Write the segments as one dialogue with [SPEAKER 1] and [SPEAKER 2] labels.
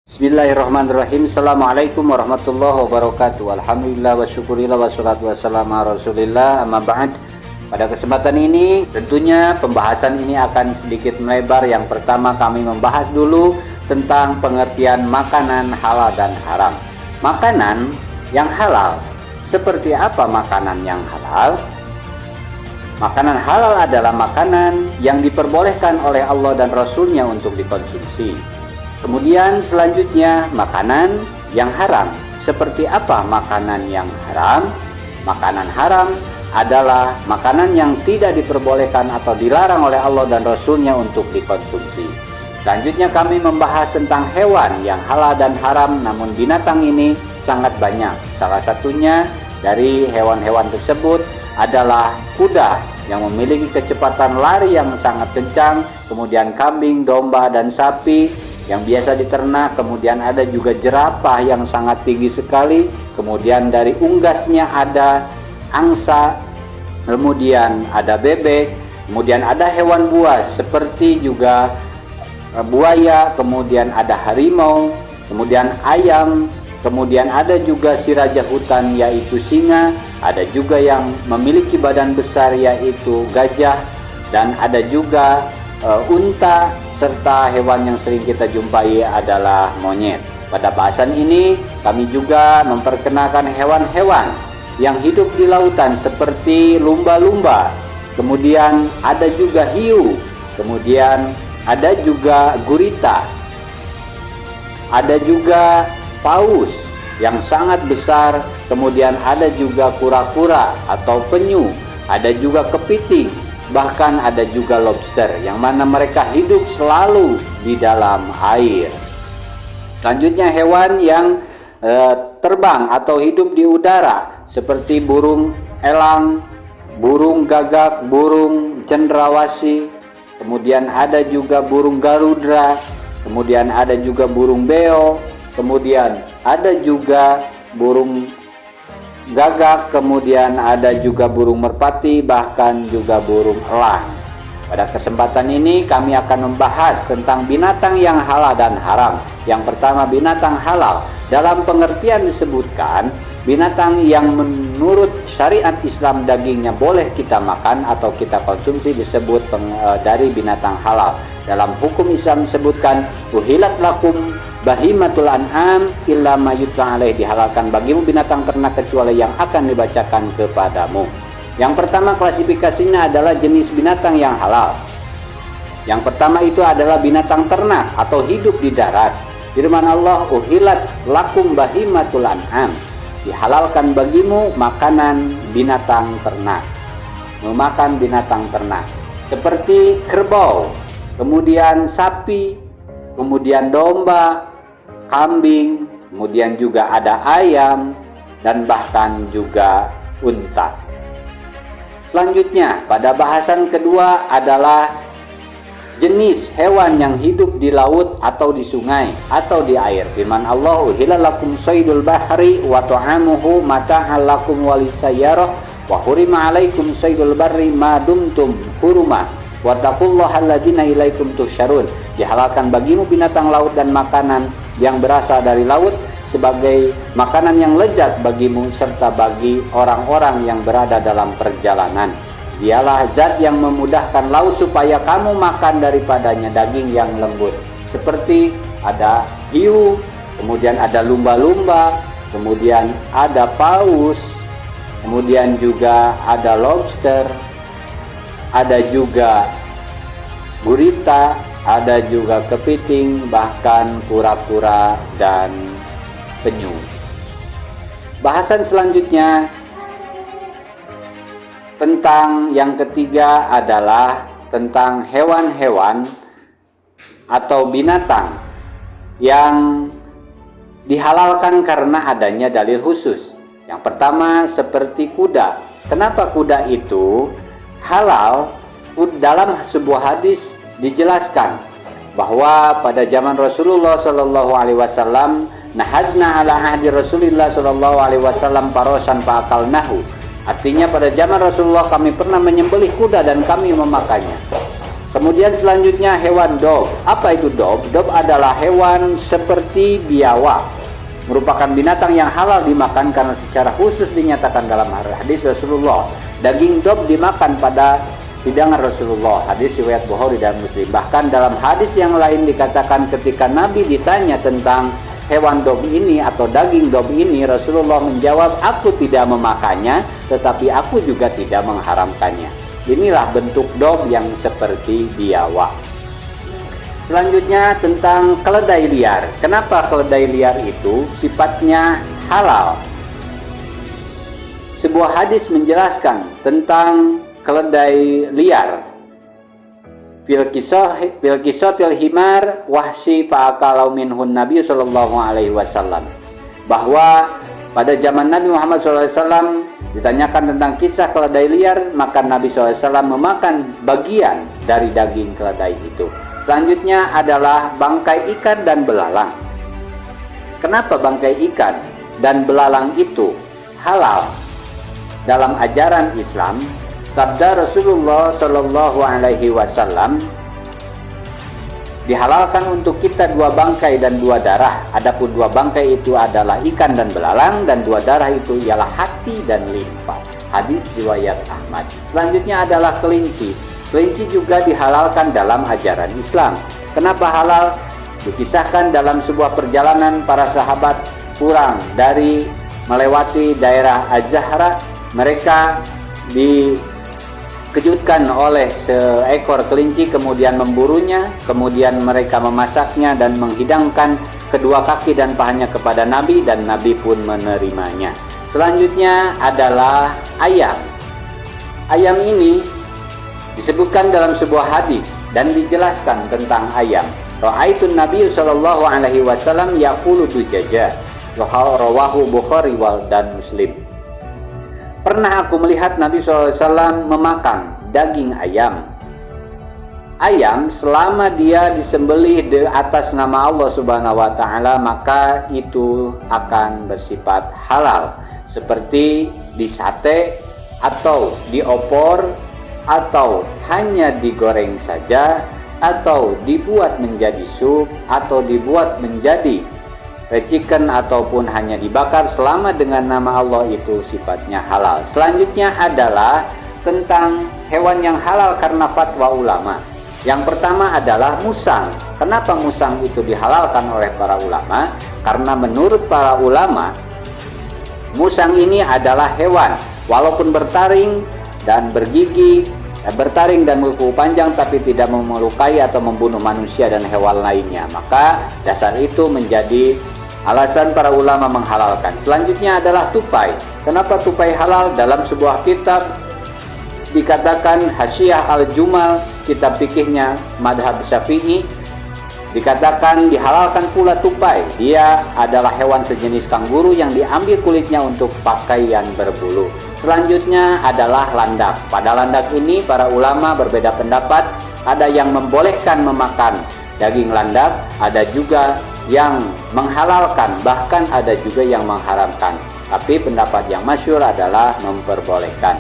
[SPEAKER 1] Bismillahirrahmanirrahim. Assalamualaikum warahmatullahi wabarakatuh. Alhamdulillah wa syukurillah wa salatu wassalamu ala rasulillah, amma ba'd. Pada kesempatan ini tentunya pembahasan ini akan sedikit melebar. Yang pertama kami membahas dulu tentang pengertian makanan halal dan haram. Makanan yang halal, seperti apa makanan yang halal? Makanan halal adalah makanan yang diperbolehkan oleh Allah dan Rasulnya untuk dikonsumsi. Kemudian selanjutnya makanan yang haram. Seperti apa makanan yang haram? Makanan haram adalah makanan yang tidak diperbolehkan atau dilarang oleh Allah dan Rasulnya untuk dikonsumsi. Selanjutnya kami membahas tentang hewan yang halal dan haram, namun binatang ini sangat banyak. Salah satunya dari hewan-hewan tersebut adalah kuda yang memiliki kecepatan lari yang sangat kencang, kemudian kambing, domba, dan sapi yang biasa diternak, kemudian ada juga jerapah yang sangat tinggi sekali, kemudian dari unggasnya ada angsa, kemudian ada bebek, kemudian ada hewan buas seperti juga buaya, kemudian ada harimau, kemudian ayam, kemudian ada juga si raja hutan yaitu singa, ada juga yang memiliki badan besar yaitu gajah, dan ada juga unta, serta hewan yang sering kita jumpai adalah monyet. Pada bahasan ini kami juga memperkenalkan hewan-hewan yang hidup di lautan seperti lumba-lumba, kemudian ada juga hiu, kemudian ada juga gurita, ada juga paus yang sangat besar, kemudian ada juga kura-kura atau penyu, ada juga kepiting, bahkan ada juga lobster yang mana mereka hidup selalu di dalam air. Selanjutnya hewan yang terbang atau hidup di udara seperti burung elang, burung gagak, burung cendrawasih, kemudian ada juga burung garuda, kemudian ada juga burung beo, kemudian ada juga burung gagak, kemudian ada juga burung merpati, bahkan juga burung elang. Pada kesempatan ini kami akan membahas tentang binatang yang halal dan haram. Yang pertama, binatang halal. Dalam pengertian disebutkan binatang yang menurut syariat Islam dagingnya boleh kita makan atau kita konsumsi disebut dari binatang halal. Dalam hukum Islam disebutkan uhilat lakum bahimatul an'am illa ma yutla alaih, dihalalkan bagimu binatang ternak kecuali yang akan dibacakan kepadamu. Yang pertama klasifikasinya adalah jenis binatang yang halal. Yang pertama itu adalah binatang ternak atau hidup di darat. Firman Allah, uhilat lakum bahimatul an'am, dihalalkan bagimu makanan binatang ternak. Memakan binatang ternak seperti kerbau, kemudian sapi, kemudian domba, kambing, kemudian juga ada ayam, dan bahkan juga unta. Selanjutnya pada bahasan kedua adalah jenis hewan yang hidup di laut atau di sungai atau di air. Firman Allah, uhilla lakum saydul bahri wa ta'amuhu mata'an lakum walisayyarah wa hurima alaikum saydul barri ma dumtum huruma wattaqullaha alladzina ilaikum tusyarun, dihalalkan bagimu binatang laut dan makanan yang berasal dari laut sebagai makanan yang lezat bagimu serta bagi orang-orang yang berada dalam perjalanan. Dialah zat yang memudahkan laut supaya kamu makan daripadanya daging yang lembut, seperti ada hiu, kemudian ada lumba-lumba, kemudian ada paus, kemudian juga ada lobster, ada juga gurita, ada juga kepiting, bahkan kura-kura dan penyu. Bahasan selanjutnya tentang yang ketiga adalah tentang hewan-hewan atau binatang yang dihalalkan karena adanya dalil khusus. Yang pertama seperti kuda. Kenapa kuda itu halal? Dalam sebuah hadis dijelaskan bahwa pada zaman Rasulullah Shallallahu Alaihi Wasallam, nahadna ala ahdi Rasulullah Shallallahu Alaihi Wasallam parosan faakalnahu. Artinya pada zaman Rasulullah kami pernah menyembelih kuda dan kami memakannya. Kemudian selanjutnya hewan dob. Apa itu dob? Dob adalah hewan seperti biawak, merupakan binatang yang halal dimakan karena secara khusus dinyatakan dalam hadis Rasulullah. Daging dob dimakan pada hidangan Rasulullah. Hadis riwayat Bukhari dan Muslim. Bahkan dalam hadis yang lain dikatakan ketika Nabi ditanya tentang hewan dob ini atau daging dob ini, Rasulullah menjawab, aku tidak memakannya, tetapi aku juga tidak mengharamkannya. Inilah bentuk dob yang seperti biawak. Selanjutnya tentang keledai liar. Kenapa keledai liar itu sifatnya halal? Sebuah hadis menjelaskan tentang keledai liar. Fil qisatil himar wahsi fa'akalau minhun Nabi sallallahu alaihi wasallam. Bahwa pada zaman Nabi Muhammad SAW ditanyakan tentang kisah keledai liar, maka Nabi SAW memakan bagian dari daging keledai itu. Selanjutnya adalah bangkai ikan dan belalang. Kenapa bangkai ikan dan belalang itu halal? Dalam ajaran Islam, sabda Rasulullah Shallallahu Alaihi Wasallam, dihalalkan untuk kita 2 bangkai dan 2 darah. Adapun 2 bangkai itu adalah ikan dan belalang, dan 2 darah itu ialah hati dan limpa. Hadis riwayat Ahmad. Selanjutnya adalah kelinci. Kelinci juga dihalalkan dalam ajaran Islam. Kenapa halal? Dikisahkan dalam sebuah perjalanan para sahabat pulang dari melewati daerah Az-Zahra. Mereka dikejutkan oleh seekor kelinci, kemudian memburunya, kemudian mereka memasaknya dan menghidangkan kedua kaki dan pahanya kepada Nabi, dan Nabi pun menerimanya. Selanjutnya adalah ayam. Ayam ini disebutkan dalam sebuah hadis dan dijelaskan tentang ayam. Ra'aitun Nabi sallallahu alaihi wasallam yaqulu dujaja. Rawahu Bukhari dan Muslim. Pernah aku melihat Nabi SAW memakan daging ayam. Ayam selama dia disembelih di atas nama Allah Subhanahu wa Ta'ala, maka itu akan bersifat halal, seperti disate atau diopor, atau hanya digoreng saja, atau dibuat menjadi sup, atau dibuat menjadi chicken, ataupun hanya dibakar selama dengan nama Allah, itu sifatnya halal. Selanjutnya adalah tentang hewan yang halal karena fatwa ulama. Yang pertama adalah musang. Kenapa musang itu dihalalkan oleh para ulama? Karena menurut para ulama, musang ini adalah hewan walaupun bertaring dan bergigi, bertaring dan berkuku panjang, tapi tidak melukai atau membunuh manusia dan hewan lainnya. Maka dasar itu menjadi alasan para ulama menghalalkan. Selanjutnya adalah tupai. Kenapa tupai halal? Dalam sebuah kitab dikatakan Hasyiah Al-Jumal, kitab fikihnya madhab Syafi'i, dikatakan dihalalkan pula tupai. Dia adalah hewan sejenis kanguru yang diambil kulitnya untuk pakaian berbulu. Selanjutnya adalah landak. Pada landak ini para ulama berbeda pendapat. Ada yang membolehkan memakan daging landak, ada juga yang menghalalkan, bahkan ada juga yang mengharamkan. Tapi pendapat yang masyhur adalah memperbolehkan.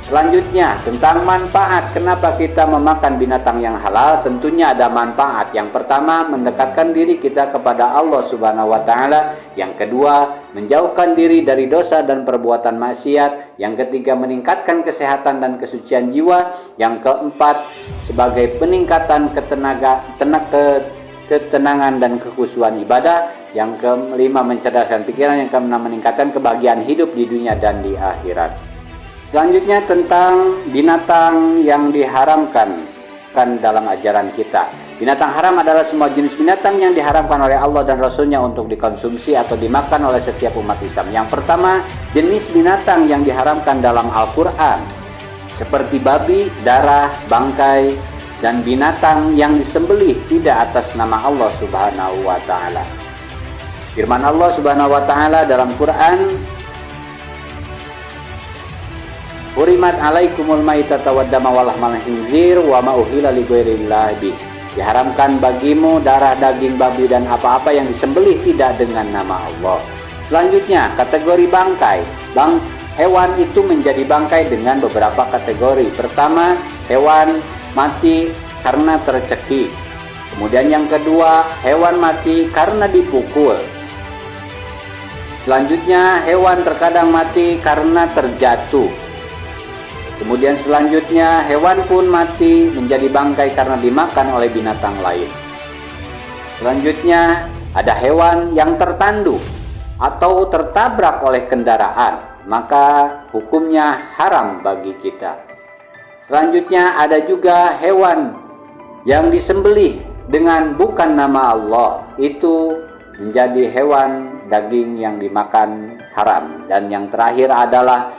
[SPEAKER 1] Selanjutnya tentang manfaat. Kenapa kita memakan binatang yang halal? Tentunya ada manfaat. Yang pertama, mendekatkan diri kita kepada Allah Subhanahu wa Ta'ala. Yang kedua, menjauhkan diri dari dosa dan perbuatan maksiat. Yang ketiga, meningkatkan kesehatan dan kesucian jiwa. Yang keempat, sebagai peningkatan ketenangan dan kekhusyuan ibadah. Yang kelima, mencerdaskan pikiran. Yang keenam, meningkatkan kebahagiaan hidup di dunia dan di akhirat. Selanjutnya tentang binatang yang diharamkan dalam ajaran kita. Binatang haram adalah semua jenis binatang yang diharamkan oleh Allah dan Rasulnya untuk dikonsumsi atau dimakan oleh setiap umat Islam. Yang pertama, jenis binatang yang diharamkan dalam Al-Quran, seperti babi, darah, bangkai, dan binatang yang disembelih tidak atas nama Allah Subhanahu wa Ta'ala. Firman Allah Subhanahu wa Ta'ala dalam Quran, Hurimat alaikumul maitata waddama wa lahmal khinzir wa ma uhilla li ghairillahi bih. Diharamkan bagimu darah daging babi dan apa-apa yang disembelih tidak dengan nama Allah. Selanjutnya, kategori bangkai. Hewan itu menjadi bangkai dengan beberapa kategori. Pertama, hewan mati karena tercekik. Kemudian yang kedua, hewan mati karena dipukul. Selanjutnya, hewan terkadang mati karena terjatuh. Kemudian selanjutnya, hewan pun mati menjadi bangkai karena dimakan oleh binatang lain. Selanjutnya, ada hewan yang tertanduk atau tertabrak oleh kendaraan, maka hukumnya haram bagi kita. Selanjutnya, ada juga hewan yang disembelih dengan bukan nama Allah, itu menjadi hewan daging yang dimakan haram. Dan yang terakhir adalah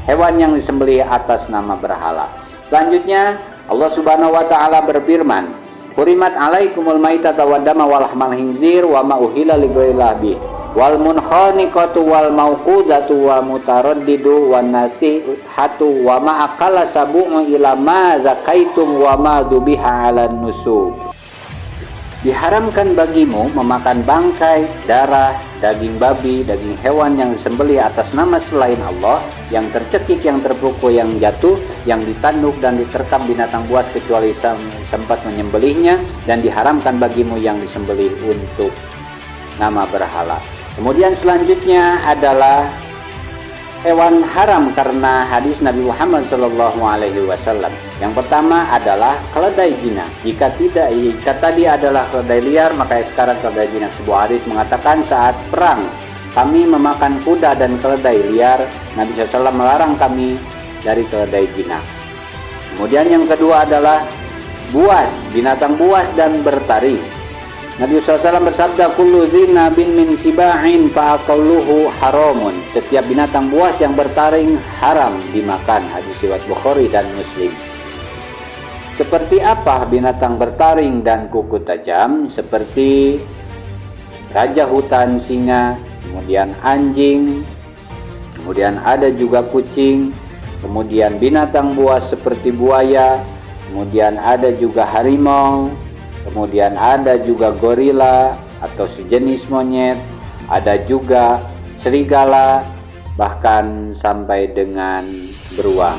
[SPEAKER 1] hewan yang disembelih atas nama berhala. Selanjutnya Allah Subhanahu wa taala berfirman, "Hurimat alaikumul maitata waddama wal lahmal khinzir wa ma uhilla li ghairillah bih wal munkhaniqatu wal mauqudatu wa mutaraddidu wan natihatu wa ma akala sabu'u ila ma zakaitum wa ma dubiha 'alan nusuk." Diharamkan bagimu memakan bangkai, darah, daging babi, daging hewan yang disembelih atas nama selain Allah, yang tercekik, yang terpukul, yang jatuh, yang ditanduk dan diterkam binatang buas kecuali sempat menyembelihnya, dan diharamkan bagimu yang disembelih untuk nama berhala. Kemudian selanjutnya adalah hewan haram karena hadis Nabi Muhammad SAW. Yang pertama adalah keledai jinak. Jika tadi adalah keledai liar, maka sekarang keledai jinak. Sebuah hadis mengatakan saat perang kami memakan kuda dan keledai liar. Nabi SAW melarang kami dari keledai jinak. Kemudian yang kedua adalah buas, binatang buas dan bertaring. Nabi SAW bersabda, "Kullu dzinabin min siba'in fa'aqalluhu haramun." Setiap binatang buas yang bertaring haram dimakan. Hadis riwayat Bukhari dan Muslim. Seperti apa binatang bertaring dan kuku tajam? Seperti raja hutan, singa, kemudian anjing, kemudian ada juga kucing, kemudian binatang buas seperti buaya, kemudian ada juga harimau, kemudian ada juga gorila atau sejenis monyet, ada juga serigala, bahkan sampai dengan beruang.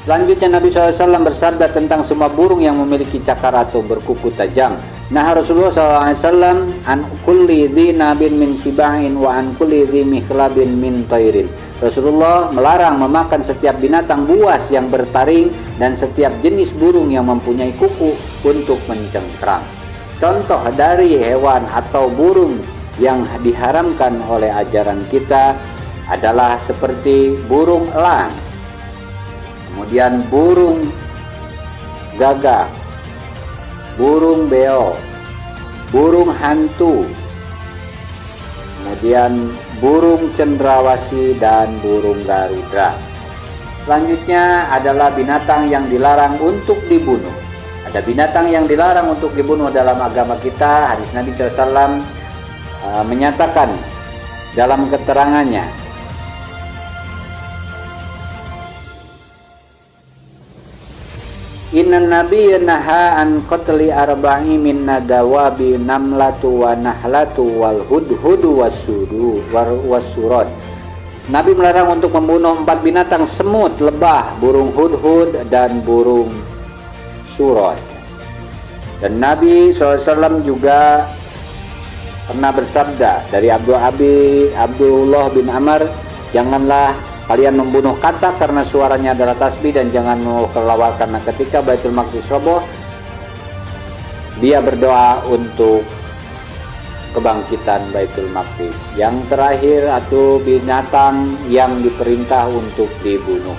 [SPEAKER 1] Selanjutnya Nabi SAW bersabda tentang semua burung yang memiliki cakar atau berkuku tajam. Nah, Rasulullah SAW an kulli dzinabin min siba'in wa an kulli dzi mikhlabin min tairin. Rasulullah melarang memakan setiap binatang buas yang bertaring dan setiap jenis burung yang mempunyai kuku untuk mencengkram. Contoh dari hewan atau burung yang diharamkan oleh ajaran kita adalah seperti burung elang, kemudian burung gagak, burung beo, burung hantu, kemudian burung cendrawasih dan burung garuda. Selanjutnya adalah binatang yang dilarang untuk dibunuh. Ada binatang yang dilarang untuk dibunuh dalam agama kita. Hadis Nabi SAW menyatakan dalam keterangannya, "Inna nabiyya naha an qatli arba'i min nadawabi namlatu wa nahlatu wal hudhudu wasurad." Nabi melarang untuk membunuh 4 binatang: semut, lebah, burung hudhud dan burung surad. Dan Nabi SAW juga pernah bersabda dari Abdullah bin Amr, "Janganlah kalian membunuh katak karena suaranya adalah tasbih, dan jangan membunuh kelawar karena ketika Baitul Maqdis roboh dia berdoa untuk kebangkitan Baitul Maqdis." Yang terakhir atau binatang yang diperintah untuk dibunuh.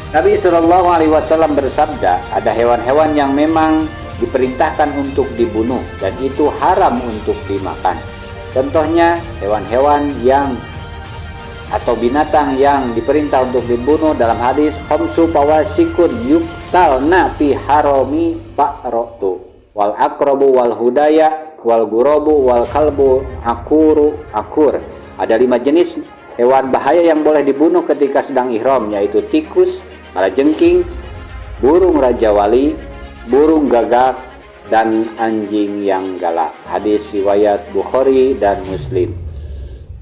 [SPEAKER 1] Nabi SAW bersabda, ada hewan-hewan yang memang diperintahkan untuk dibunuh dan itu haram untuk dimakan. Contohnya hewan-hewan yang atau binatang yang diperintah untuk dibunuh dalam hadis, "Khamsu fawasikun yuktalna fi harami fa'rotu wal akrobu wal hudaya wal gurobu wal kalbu akur." Ada 5 jenis hewan bahaya yang boleh dibunuh ketika sedang ihram, yaitu tikus, kalajengking, burung raja wali, burung gagak, dan anjing yang galak. Hadis riwayat Bukhari dan Muslim.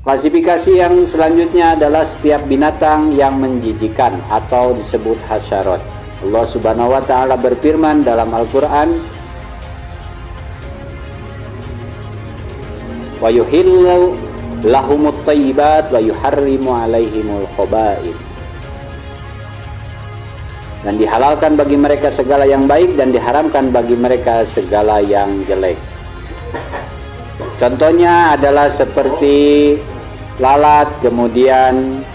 [SPEAKER 1] Klasifikasi yang selanjutnya adalah setiap binatang yang menjijikan atau disebut hasyarat. Allah Subhanahu wa taala berfirman dalam Al-Qur'an, wa yuhillu lahumut thayyibat wa yuharrimu alaihimul khaba'ith. Dan dihalalkan bagi mereka segala yang baik dan diharamkan bagi mereka segala yang jelek. Contohnya adalah seperti lalat, kemudian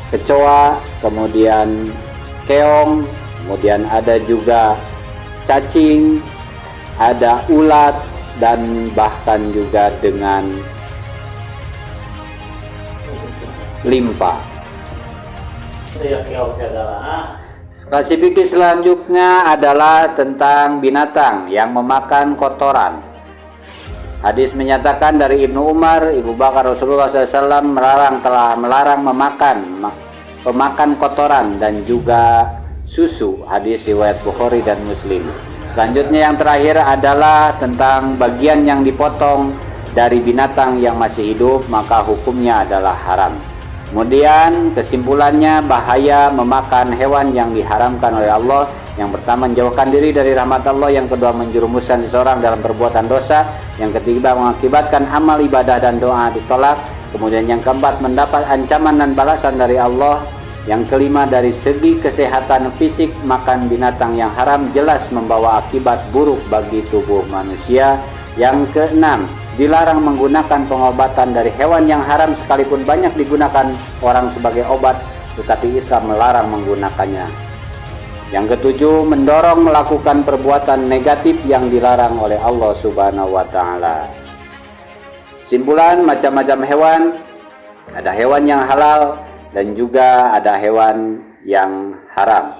[SPEAKER 1] kecoa, kemudian keong, kemudian ada juga cacing, ada ulat, dan bahkan juga dengan limpa. Klasifikasi selanjutnya adalah tentang binatang yang memakan kotoran. Hadis menyatakan dari Ibnu Umar, Ibu Bakar Rasulullah SAW telah melarang pemakan kotoran dan juga susu. Hadis riwayat Bukhari dan Muslim. Selanjutnya yang terakhir adalah tentang bagian yang dipotong dari binatang yang masih hidup, maka hukumnya adalah haram. Kemudian kesimpulannya, bahaya memakan hewan yang diharamkan oleh Allah. Yang pertama, menjauhkan diri dari rahmat Allah. Yang kedua, menjerumuskan seseorang dalam perbuatan dosa. Yang ketiga, mengakibatkan amal ibadah dan doa ditolak. Kemudian yang keempat, mendapat ancaman dan balasan dari Allah. Yang kelima, dari segi kesehatan fisik, makan binatang yang haram jelas membawa akibat buruk bagi tubuh manusia. Yang keenam, dilarang menggunakan pengobatan dari hewan yang haram sekalipun banyak digunakan orang sebagai obat, tetapi Islam melarang menggunakannya. Yang ketujuh, mendorong melakukan perbuatan negatif yang dilarang oleh Allah Subhanahu wa taala. Kesimpulan, macam-macam hewan, ada hewan yang halal dan juga ada hewan yang haram.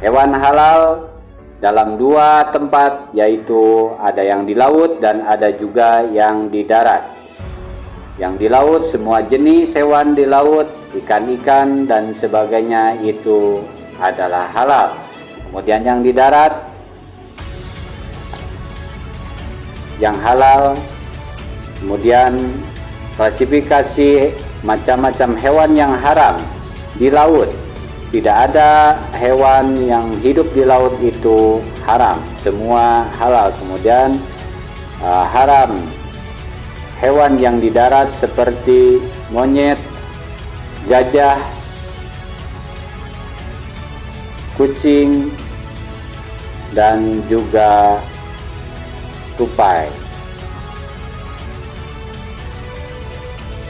[SPEAKER 1] Hewan halal dalam dua tempat, yaitu ada yang di laut dan ada juga yang di darat. Yang di laut, semua jenis hewan di laut, ikan-ikan dan sebagainya itu adalah halal. Kemudian yang di darat, yang halal. Kemudian klasifikasi macam-macam hewan yang haram di laut. Tidak ada hewan yang hidup di laut itu haram, semua halal. Kemudian haram hewan yang di darat seperti monyet, gajah, kucing, dan juga tupai.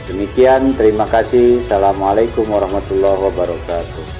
[SPEAKER 1] Demikian, terima kasih. Assalamualaikum warahmatullahi wabarakatuh.